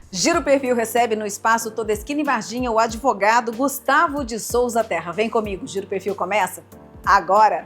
Giro Perfil recebe no Espaço Todeschini Varginha o advogado Gustavo de Souza Terra. Vem comigo, Giro Perfil começa agora.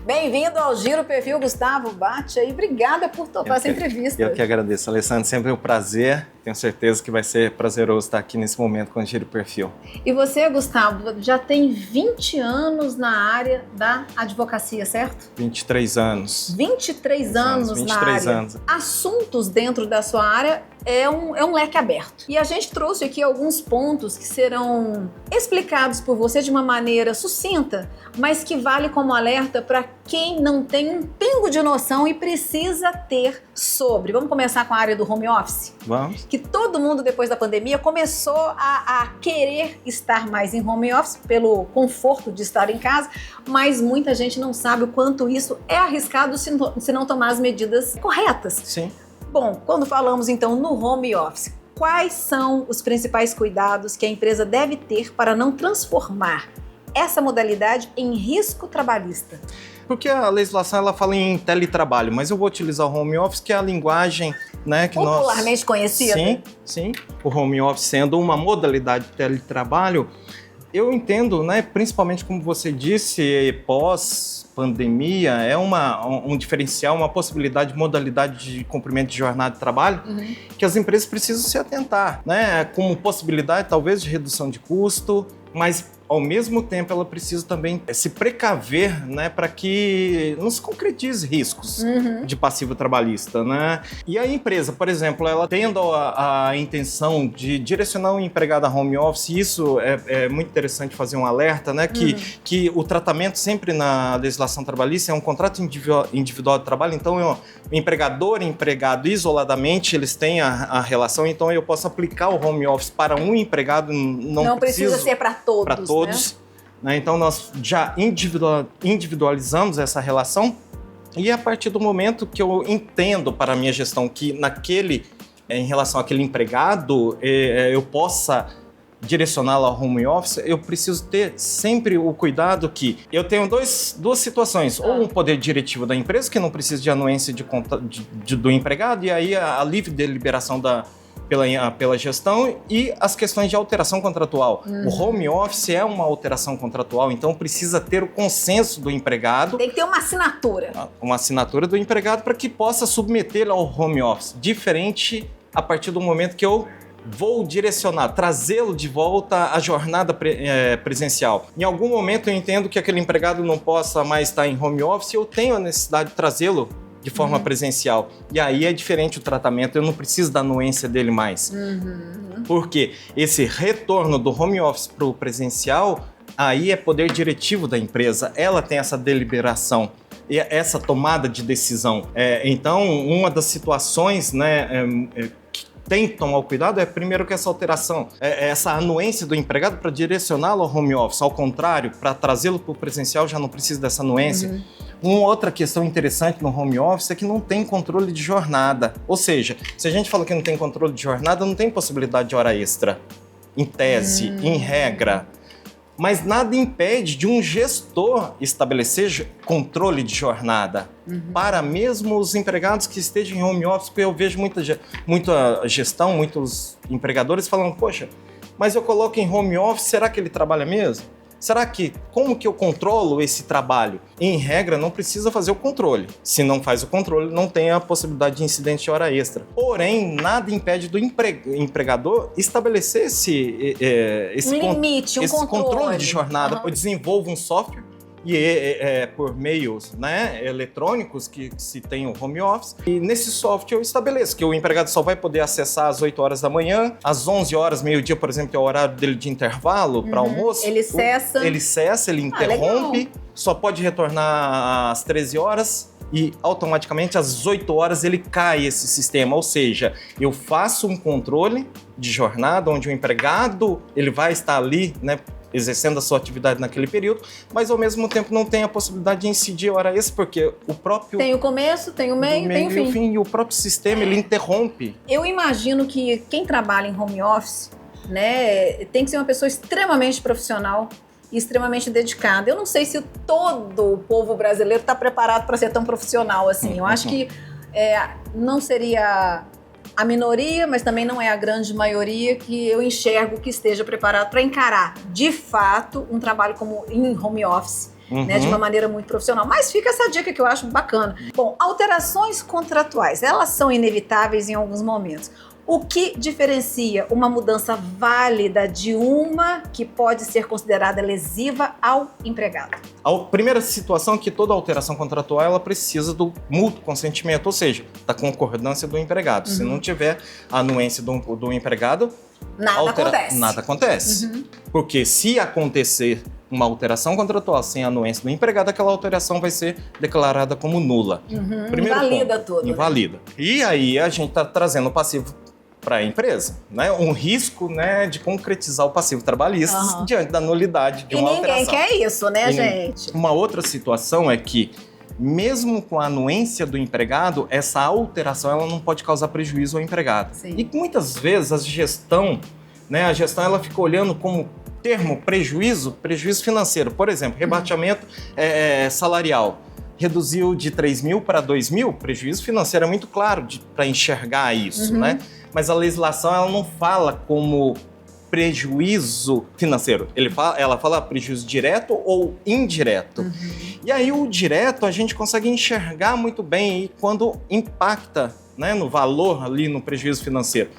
Bem-vindo ao Giro Perfil, Gustavo. Bate aí, obrigada por topar essa entrevista. Eu que agradeço, Alessandro. Sempre um prazer. Tenho certeza que vai ser prazeroso estar aqui nesse momento com o Giro Perfil. E você, Gustavo, já tem 20 anos na área da advocacia, certo? 23 anos. 23 anos na 23 área. anos. Assuntos dentro da sua área é um leque aberto. E a gente trouxe aqui alguns pontos que serão explicados por você de uma maneira sucinta, mas que vale como alerta para quem não tem um pingo de noção e precisa ter sobre. Vamos começar com a área do home office? Vamos. Que todo mundo, depois da pandemia, começou a querer estar mais em home office pelo conforto de estar em casa, mas muita gente não sabe o quanto isso é arriscado se não tomar as medidas corretas. Sim. Bom, quando falamos então no home office, quais são os principais cuidados que a empresa deve ter para não transformar essa modalidade em risco trabalhista? Porque a legislação ela fala em teletrabalho, mas eu vou utilizar o home office, que é a linguagem, né, que popularmente conhecida. Sim. O home office sendo uma modalidade de teletrabalho, eu entendo, né, principalmente como você disse, pós-pandemia, é um diferencial, uma possibilidade de modalidade de cumprimento de jornada de trabalho que as empresas precisam se atentar, né, como possibilidade talvez de redução de custo, mas ao mesmo tempo ela precisa também se precaver, né, para que não se concretize riscos de passivo trabalhista, né? E a empresa, por exemplo, ela tendo a intenção de direcionar o empregado a home office, isso é muito interessante fazer um alerta, né, que o tratamento sempre na legislação trabalhista é um contrato individual de trabalho, então o empregador e empregado isoladamente, eles têm a relação, então eu posso aplicar o home office para um empregado, não precisa ser para todos. Né? Então nós já individualizamos essa relação e a partir do momento que eu entendo para a minha gestão que em relação àquele empregado eu possa direcioná-lo ao home office, eu preciso ter sempre o cuidado que eu tenho duas situações, ou um poder diretivo da empresa que não precisa de anuência do empregado e aí a livre deliberação pela gestão e as questões de alteração contratual. O home office é uma alteração contratual, então precisa ter o consenso do empregado. Tem que ter uma assinatura. Uma assinatura do empregado para que possa submeter ao home office. Diferente a partir do momento que eu vou direcionar, trazê-lo de volta à jornada presencial. Em algum momento eu entendo que aquele empregado não possa mais estar em home office, eu tenho a necessidade de trazê-lo de forma presencial. E aí é diferente o tratamento, eu não preciso da anuência dele mais. Porque esse retorno do home office para o presencial, aí é poder diretivo da empresa, ela tem essa deliberação, e essa tomada de decisão. Então, uma das situações, né, que tem que tomar o cuidado é, primeiro, que essa alteração, essa anuência do empregado para direcioná-lo ao home office. Ao contrário, para trazê-lo para o presencial já não precisa dessa anuência. Uma outra questão interessante no home office é que não tem controle de jornada. Ou seja, se a gente fala que não tem controle de jornada, não tem possibilidade de hora extra, em tese, em regra. Mas nada impede de um gestor estabelecer controle de jornada para mesmo os empregados que estejam em home office, porque eu vejo muita gestão, muitos empregadores falando, poxa, mas eu coloco em home office, será que ele trabalha mesmo? Como que eu controlo esse trabalho? Em regra, não precisa fazer o controle. Se não faz o controle, não tem a possibilidade de incidente de hora extra. Porém, nada impede do empregador estabelecer esse limite, esse controle de jornada. Eu desenvolvo um software e por meios, né, eletrônicos que se tem o home office. E nesse software eu estabeleço que o empregado só vai poder acessar às 8 horas da manhã, às 11 horas, meio-dia, por exemplo, que é o horário dele de intervalo para almoço. Ele cessa. Ele interrompe, só pode retornar às 13 horas. E automaticamente às 8 horas ele cai esse sistema, ou seja, eu faço um controle de jornada onde o empregado ele vai estar ali, né, exercendo a sua atividade naquele período, mas ao mesmo tempo não tem a possibilidade de incidir hora extra, porque o próprio... Tem o começo, tem o meio, tem o fim. E o próprio sistema, ele interrompe. Eu imagino que quem trabalha em home office né? Tem que ser uma pessoa extremamente profissional e extremamente dedicada. Eu não sei se todo o povo brasileiro está preparado para ser tão profissional assim. Eu acho que não seria a minoria, mas também não é a grande maioria que eu enxergo que esteja preparado para encarar, de fato, um trabalho como em home office, né, de uma maneira muito profissional. Mas fica essa dica que eu acho bacana. Bom, alterações contratuais, elas são inevitáveis em alguns momentos. O que diferencia uma mudança válida de uma que pode ser considerada lesiva ao empregado? A primeira situação é que toda alteração contratual ela precisa do mútuo consentimento, ou seja, da concordância do empregado. Se não tiver a anuência do empregado, nada acontece. Porque se acontecer uma alteração contratual sem anuência do empregado, aquela alteração vai ser declarada como nula. Primeiro Invalida ponto, tudo. Invalida. Né? E aí a gente está trazendo o passivo para a empresa, né? Um risco, né, de concretizar o passivo trabalhista diante da nulidade de uma alteração. E ninguém quer isso, né, gente? Uma outra situação é que, mesmo com a anuência do empregado, essa alteração ela não pode causar prejuízo ao empregado. Sim. E muitas vezes a gestão ela fica olhando como termo prejuízo financeiro. Por exemplo, rebaixamento salarial. Reduziu de 3 mil para 2 mil, prejuízo financeiro é muito claro para enxergar isso, né? Mas a legislação ela não fala como prejuízo financeiro. Ela fala prejuízo direto ou indireto. E aí o direto a gente consegue enxergar muito bem quando impacta, né, no valor ali no prejuízo financeiro.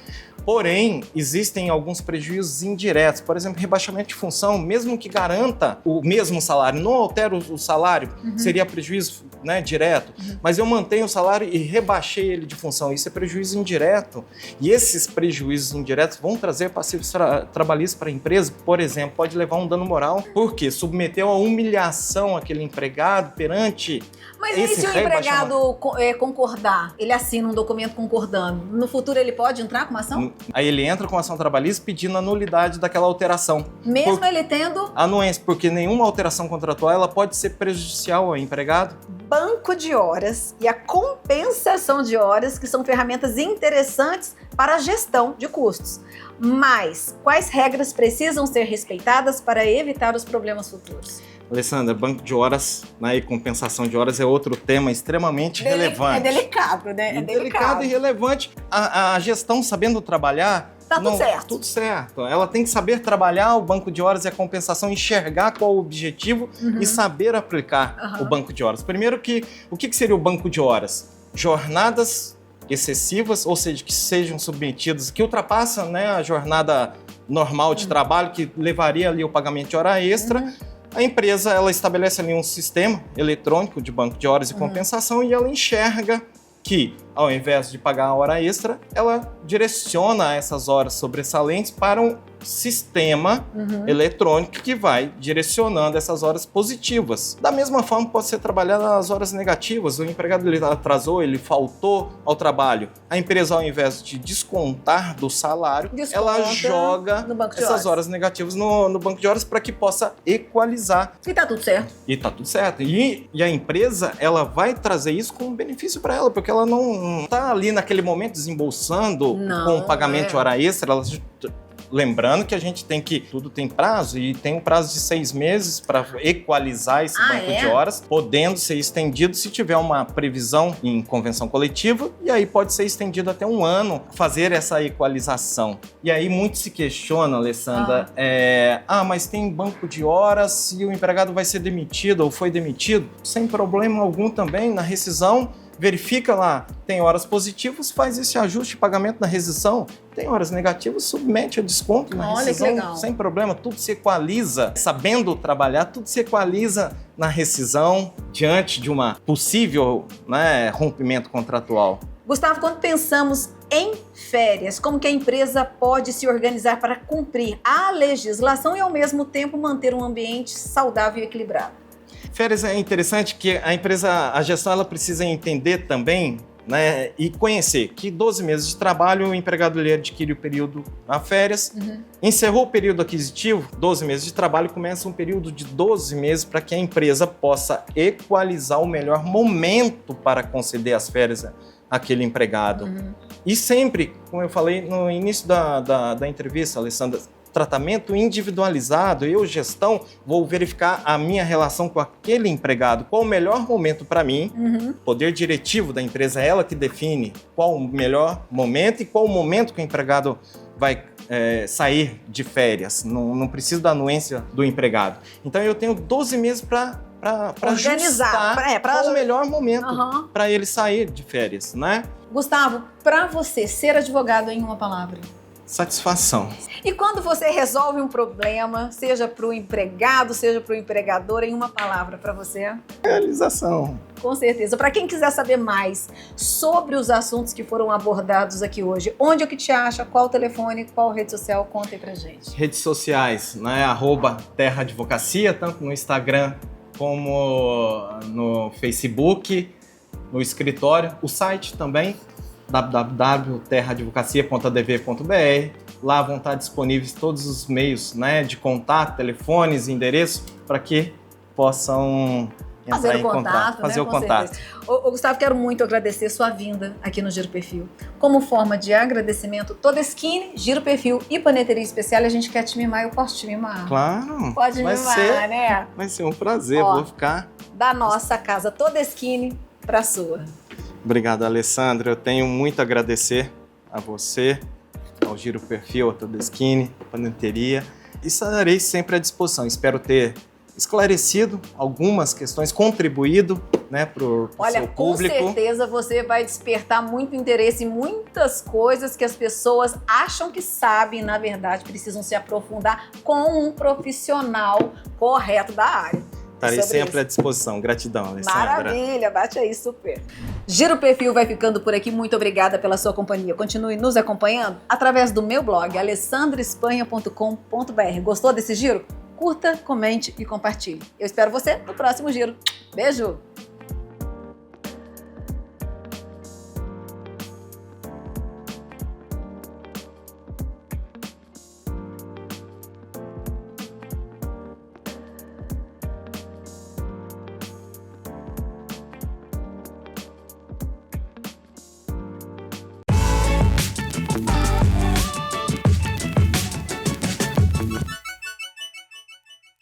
Porém, existem alguns prejuízos indiretos. Por exemplo, rebaixamento de função, mesmo que garanta o mesmo salário, não altera o salário, seria prejuízo, né, direto. Mas eu mantenho o salário e rebaixei ele de função. Isso é prejuízo indireto. E esses prejuízos indiretos vão trazer passivos trabalhistas para a empresa. Por exemplo, pode levar um dano moral, porque submeteu a humilhação aquele empregado perante. Mas e se o empregado concordar? Ele assina um documento concordando. No futuro ele pode entrar com uma ação? Aí ele entra com ação trabalhista pedindo a nulidade daquela alteração. Mesmo ele tendo anuência, porque nenhuma alteração contratual ela pode ser prejudicial ao empregado. Banco de horas e a compensação de horas, que são ferramentas interessantes para a gestão de custos. Mas quais regras precisam ser respeitadas para evitar os problemas futuros? Alessandra, banco de horas, né, e compensação de horas é outro tema extremamente relevante. É delicado, né? Delicado e relevante. A gestão sabendo trabalhar... Tudo certo. Tudo certo. Ela tem que saber trabalhar o banco de horas e a compensação, enxergar qual o objetivo e saber aplicar o banco de horas. Primeiro, o que seria o banco de horas? Jornadas excessivas, ou seja, que sejam submetidas, que ultrapassam, né, a jornada normal de trabalho, que levaria ali o pagamento de hora extra. A empresa ela estabelece ali um sistema eletrônico de banco de horas e compensação e ela enxerga que, ao invés de pagar a hora extra, ela direciona essas horas sobressalentes para um sistema eletrônico que vai direcionando essas horas positivas. Da mesma forma, pode ser trabalhado nas horas negativas. O empregado ele atrasou, ele faltou ao trabalho. A empresa, ao invés de descontar do salário, ela joga essas horas negativas no banco de horas para que possa equalizar. E tá tudo certo. E tá tudo certo. E a empresa, ela vai trazer isso como benefício para ela, porque ela não tá ali naquele momento desembolsando com o pagamento de hora extra. Ela Lembrando que a gente tudo tem prazo, e tem um prazo de 6 meses para equalizar esse banco de horas, podendo ser estendido se tiver uma previsão em convenção coletiva, e aí pode ser estendido até 1 ano, fazer essa equalização. E aí muito se questiona, Alessandra, mas tem banco de horas e o empregado vai ser demitido ou foi demitido? Sem problema algum também, na rescisão, verifica lá, tem horas positivas, faz esse ajuste de pagamento na rescisão. Tem horas negativas, submete a desconto na rescisão, sem problema, tudo se equaliza. Sabendo trabalhar, tudo se equaliza na rescisão diante de uma possível, né, rompimento contratual. Gustavo, quando pensamos em férias, como que a empresa pode se organizar para cumprir a legislação e ao mesmo tempo manter um ambiente saudável e equilibrado? Férias é interessante que a gestão ela precisa entender também, né, e conhecer que 12 meses de trabalho o empregado ele adquire o período a férias, encerrou o período aquisitivo, 12 meses de trabalho, começa um período de 12 meses para que a empresa possa equalizar o melhor momento para conceder as férias aquele empregado. E sempre, como eu falei no início da entrevista, Alessandra, tratamento individualizado, eu, gestão, vou verificar a minha relação com aquele empregado, qual o melhor momento para mim, poder diretivo da empresa é ela que define qual o melhor momento e qual o momento que o empregado vai sair de férias, não preciso da anuência do empregado. Então eu tenho 12 meses para organizar qual o melhor momento para ele sair de férias, né? Gustavo, para você, ser advogado em uma palavra? Satisfação. E quando você resolve um problema, seja para o empregado, seja para o empregador, em uma palavra para você? Realização. Com certeza. Para quem quiser saber mais sobre os assuntos que foram abordados aqui hoje, onde é que te acha, qual o telefone, qual rede social, conta aí pra gente. Redes sociais, né? @Terra Advocacia, tanto no Instagram como no Facebook, no escritório, o site também, www.terraadvocacia.adv.br. Lá vão estar disponíveis todos os meios, né, de contato, telefones, endereço, para que possam entrar em contato, fazer o contato. Ô, Gustavo, quero muito agradecer sua vinda aqui no Giro Perfil. Como forma de agradecimento, Todeskine, Giro Perfil e Paneteria Especial, a gente quer te mimar, eu posso te mimar? Claro. Pode mimar, né? Vai ser um prazer, vou ficar... Da nossa casa Todeskine para a sua. Obrigado, Alessandra. Eu tenho muito a agradecer a você, ao Giro Perfil, a Todeskine, a Paneteria. E estarei sempre à disposição. Espero ter esclarecido algumas questões, contribuído, né, para o seu público. Com certeza você vai despertar muito interesse em muitas coisas que as pessoas acham que sabem, na verdade precisam se aprofundar com um profissional correto da área. Estarei sempre à disposição. Gratidão, Alessandra. Maravilha, bate aí, super. Giro Perfil vai ficando por aqui. Muito obrigada pela sua companhia. Continue nos acompanhando através do meu blog, alessandraespanha.com.br. Gostou desse giro? Curta, comente e compartilhe. Eu espero você no próximo giro. Beijo!